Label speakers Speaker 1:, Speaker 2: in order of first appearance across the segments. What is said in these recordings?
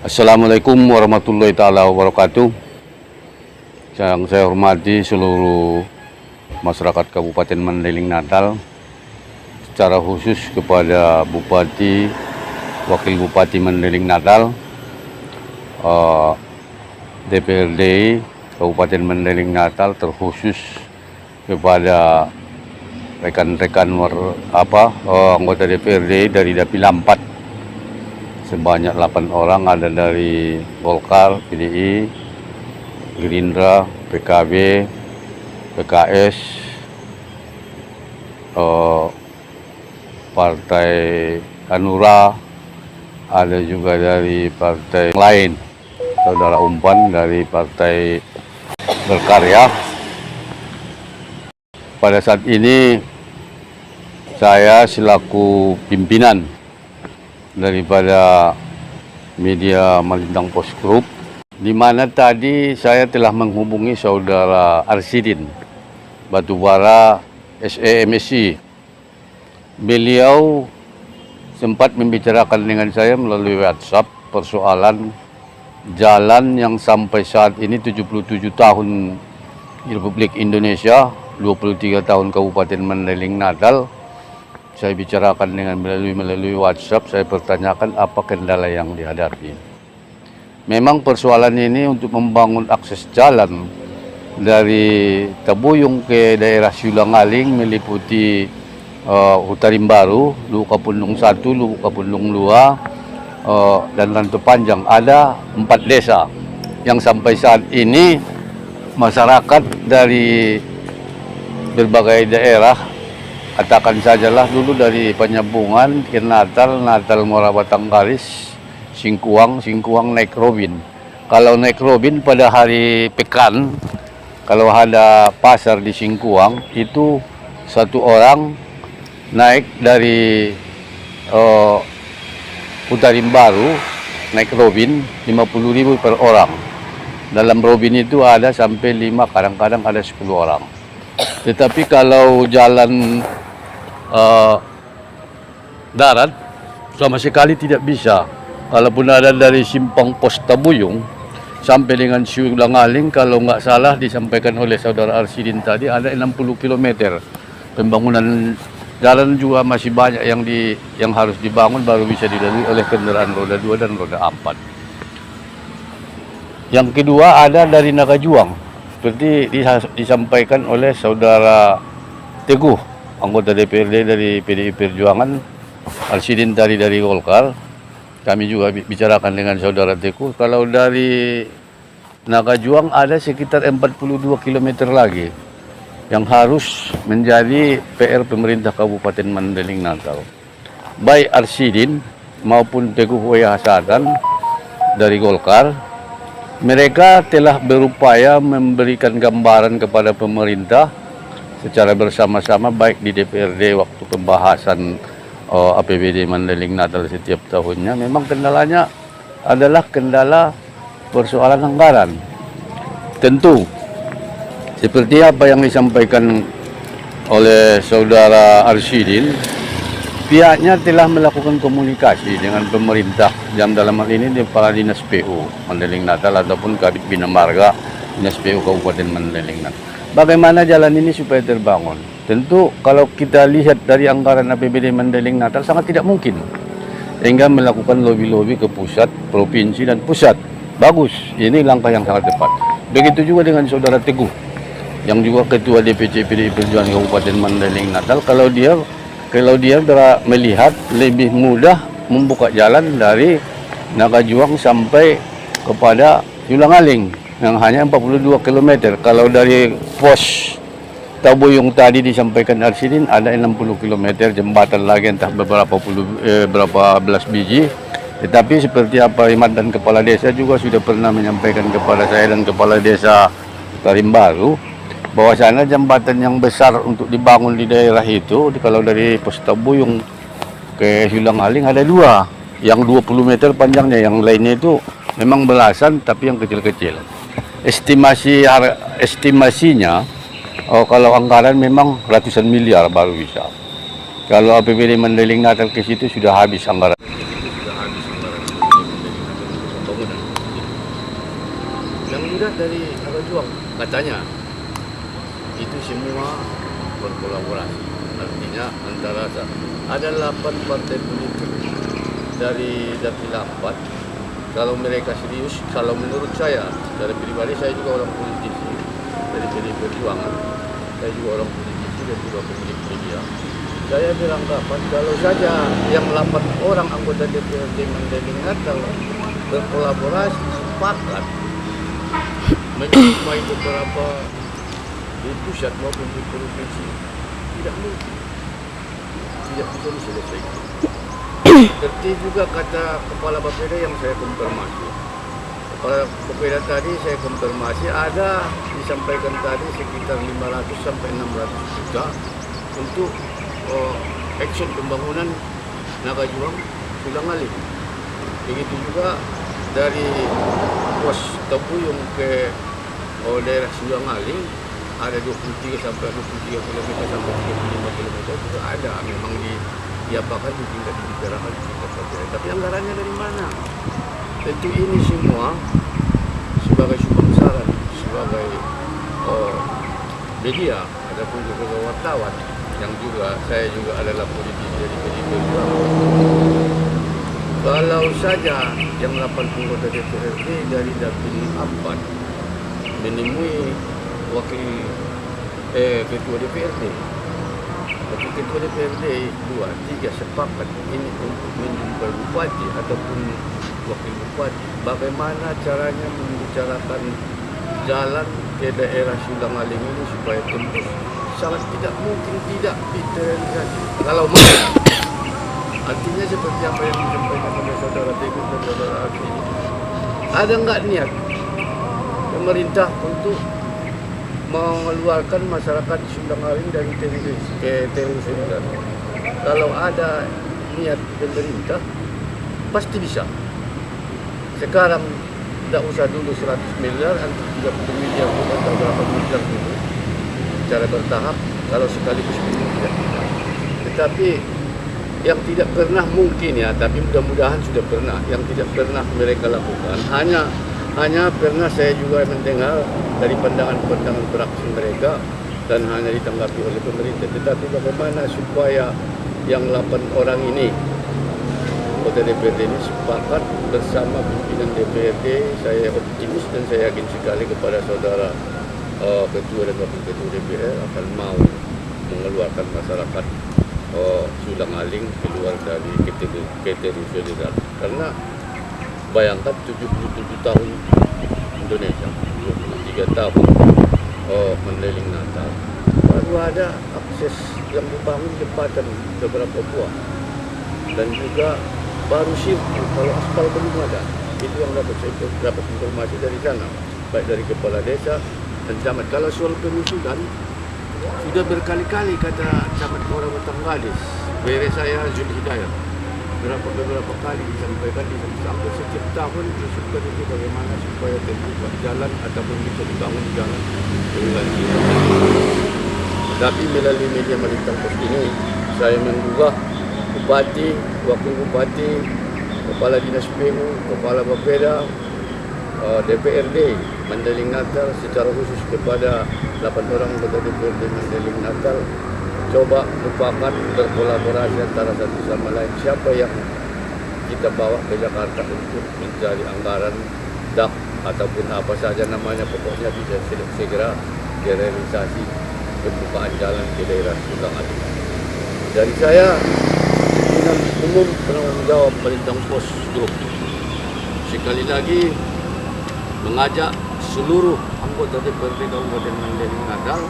Speaker 1: Assalamualaikum warahmatullahi taala wabarakatuh. Yang saya hormati seluruh masyarakat Kabupaten Mandailing Natal, secara khusus kepada Bupati, Wakil Bupati Mandailing Natal, DPRD Kabupaten Mandailing Natal, terkhusus kepada rekan-rekan anggota DPRD dari Dapil 4. Sebanyak 8 orang, ada dari Golkar, PDI, Gerindra, PKB, PKS, Partai Hanura, ada juga dari partai lain, Saudara Umpan dari Partai Berkarya. Pada saat ini saya selaku pimpinan daripada media Malintang Post Group, di mana tadi saya telah menghubungi Saudara Arsidin Batubara SEMSI. Beliau sempat membicarakan dengan saya melalui WhatsApp persoalan jalan yang sampai saat ini 77 tahun Republik Indonesia, 23 tahun Kabupaten Mandailing Natal. Saya bicarakan dengan melalui WhatsApp, saya pertanyakan apa kendala yang dihadapi. Memang persoalan ini untuk membangun akses jalan dari Tabuyung ke daerah Siulangaling meliputi Hutarim Baru, Lukapundung 1, Lukapundung 2, dan Rantu Panjang. Ada 4 desa yang sampai saat ini masyarakat dari berbagai daerah, katakan sajalah dulu dari Penyambungan ke Natal Muara Batangkalis, Singkuang naik Robin. Kalau naik Robin pada hari pekan, kalau ada pasar di Singkuang, itu satu orang naik dari Hutarim Baru naik Robin 50.000 per orang. Dalam Robin itu ada sampai 5, kadang-kadang ada 10 orang. Tetapi kalau jalan darat sama sekali tidak bisa. Kalaupun ada dari Simpang Pos Tabuyung sampai dengan Siulangaling, kalau nggak salah disampaikan oleh Saudara Arsidin tadi, ada 60 km. Pembangunan jalan juga masih banyak yang harus dibangun baru bisa dilalui oleh kendaraan roda 2 dan roda 4. Yang kedua ada dari Nagajuang, seperti disampaikan oleh Saudara Teguh, anggota DPRD dari PDI Perjuangan, Arsidin tadi dari Golkar. Kami juga bicarakan dengan Saudara Teguh, kalau dari Nagajuang ada sekitar 42 km lagi yang harus menjadi PR pemerintah Kabupaten Mandailing Natal. Baik Arsidin maupun Teguh Hasadan dari Golkar, mereka telah berupaya memberikan gambaran kepada pemerintah secara bersama-sama, baik di DPRD waktu pembahasan APBD Mandailing Natal setiap tahunnya. Memang kendalanya adalah kendala persoalan anggaran. Tentu seperti apa yang disampaikan oleh Saudara Arsidin, pihaknya telah melakukan komunikasi dengan pemerintah, yang dalam hal ini di Kepala Dinas PU Mandailing Natal ataupun Kabid Bina Marga Dinas PU Kabupaten Mandailing Natal. Bagaimana jalan ini supaya terbangun? Tentu kalau kita lihat dari anggaran APBD Mandailing Natal sangat tidak mungkin, sehingga melakukan lobby-lobby ke pusat, provinsi dan pusat. Bagus, ini langkah yang sangat tepat. Begitu juga dengan Saudara Teguh, yang juga Ketua DPC PDI Perjuangan Kabupaten Mandailing Natal. Kalau dia melihat lebih mudah membuka jalan dari Nagajuang sampai kepada Siulangaling yang hanya 42 km. Kalau dari pos Tabuyung tadi disampaikan Arsidin ada 60 km jembatan lagi, entah berapa belas biji. Tetapi seperti apa Imat dan Kepala Desa juga sudah pernah menyampaikan kepada saya dan Kepala Desa Hutarim Baru, bahwasanya jembatan yang besar untuk dibangun di daerah itu, kalau dari pos Tabuyung ke Siulangaling ada 2, yang 20 meter panjangnya, yang lainnya itu memang belasan tapi yang kecil-kecil. Estimasinya kalau anggaran memang ratusan miliar baru bisa. Kalau APBD Mandailing Natal ke situ sudah habis anggaran. yang muda dari Nagajuang katanya. Itu semua berkolaborasi. Artinya antara ada 8 partai politik dari Dapil 4. Kalau mereka serius, kalau menurut saya, secara pribadi saya juga orang politisi dari PDI Perjuangan, saya juga orang politisi dan juga pemilik media. Saya beranggapan kalau saja yang 8 orang anggota DPRD Mandailing Natal berkolaborasi sepakat menyukai beberapa di pusat maupun di provinsi, tidak mungkin tidak bisa diselesaikan. Seperti juga kata Kepala Bapeda yang saya konfirmasi. Kepala Bapeda tadi saya konfirmasi ada disampaikan tadi sekitar 500 sampai 600 juta untuk action pembangunan Nagajuang Sulang Aling. Begitu juga dari pos Tabuyung ke daerah Sulang Aling ada 23 sampai 23 km sampai 35 km juga ada memang diapakan di tingkat dibicarakan di tingkat Bapeda. Tapi anggarannya dari mana? Tentu ini semua sebagai sumbang saran, sebagai media ataupun juga wartawan yang juga saya juga adalah politisi dari PDI Perjuangan. Kalau saja yang 8 anggota DPRD dari Dapil 4 menemui wakil ketua DPRD, tapi ketua DPRD 2, 3 sepakat ini untuk menjumpai bupati ataupun wakil bupati, bagaimana caranya membicarakan jalan ke daerah Sulang Aling ini supaya tembus, sangat tidak mungkin tidak terrealisasi. Kalau mau, artinya seperti apa yang disampaikan oleh saudara Teguh dan saudara Aki, ada nggak niat pemerintah untuk mengeluarkan masyarakat Sulang Aling dari terorisme? Kalau ada niat pemerintah, pasti bisa. Sekarang tidak usah dulu 100 miliar, nanti 30 miliar atau berapa miliar dulu, secara bertahap. Kalau sekaligus itu tidak. Tetapi yang tidak pernah mungkin ya, tapi mudah-mudahan sudah pernah. Yang tidak pernah mereka lakukan hanya pernah saya juga mendengar dari pandangan-pandangan praksi mereka dan hanya ditanggapi oleh pemerintah. Tetapi bagaimana supaya yang 8 orang ini, anggota DPRD ini sepakat bersama pimpinan DPRD, saya optimis dan saya yakin sekali kepada saudara ketua dan wakil ketua DPR akan mau mengeluarkan masyarakat Sulang Aling keluar dari kriteria federal. Karena bayangkan 77 tahun Indonesia, 23 tahun Mandailing Natal, baru ada akses yang dibangun jembatan beberapa buah dan juga baru sirkuit, kalau aspal belum ada. Itu yang dapat informasi dari sana, baik dari kepala desa dan camat. Kalau soal penyusunan, sudah berkali-kali kata camat Muara Batang Gadis, beri saya Zul Hidayat, beberapa kali disampaikan sampai setiap tahun diusulkan itu bagaimana supaya terbuka jalan ataupun bisa dibangun jalan dengan ini. Tapi melalui media Malintang Post ini, saya menggugah Bupati, Wakil Bupati, Kepala Dinas PU, Kepala Bapeda, DPRD Mandailing Natal, secara khusus kepada 8 orang anggota DPRD Mandailing Natal, coba lupakan berkolaborasi antara satu sama lain. Siapa yang kita bawa ke Jakarta untuk mencari anggaran DAP ataupun apa saja namanya, pokoknya bisa segera direalisasi pembukaan jalan ke daerah Sulang Aling. Dari saya, pimpinan umum penanggung jawab Malintang Post Group, sekali lagi mengajak seluruh anggota DPRD Kabupaten Mandailing Natal,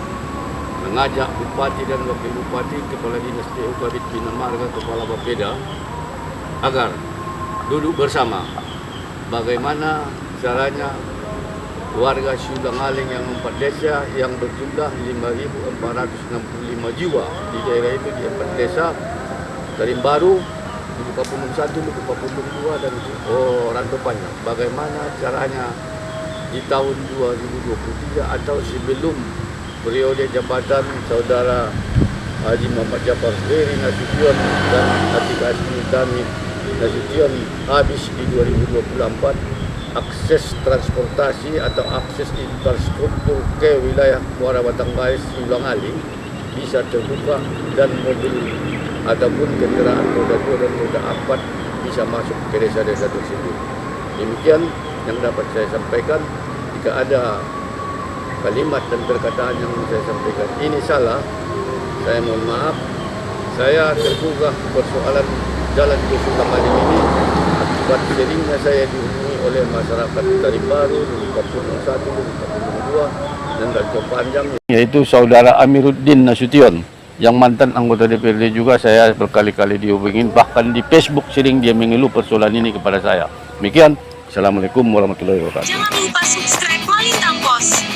Speaker 1: mengajak Bupati dan Wakil Bupati, Kepala Dinas PU Kabid Bina Marga, Kepala Bapeda, agar duduk bersama bagaimana caranya warga Sulang Aling yang 4 desa yang berjumlah 5.465 jiwa di daerah itu, di 4 desa, dari Baru, Luka Pundung 1, Luka Pundung 2 dan Rantau Panjang. Bagaimana caranya di tahun 2023 atau sebelum periode jabatan saudara Haji Muhammad Jafar Heri Nasution dan Atika Asmi Utami Nasution habis di 2024,
Speaker 2: akses transportasi atau akses infrastruktur ke wilayah Muara Batanghari Ulang Alik bisa terbuka dan mobil ataupun kendaraan roda 2 dan roda 4 bisa masuk ke desa-desa tersebut. Demikian yang dapat saya sampaikan. Jika ada kalimat dan perkataan yang saya sampaikan ini salah, saya mohon maaf. Saya tergugah persoalan jalan ke Sukamaling ini akibat seringnya saya dihubungi oleh masyarakat Tarim Baru, Kampung 1, Kampung 2, dan Kampung Panjang.
Speaker 1: Yaitu saudara Amiruddin Nasution, yang mantan anggota DPRD juga. Saya berkali-kali dihubungin, bahkan di Facebook sering dia mengeluh persoalan ini kepada saya. Demikian, Assalamualaikum warahmatullahi wabarakatuh.
Speaker 3: Jangan lupa subscribe Malintang Pos.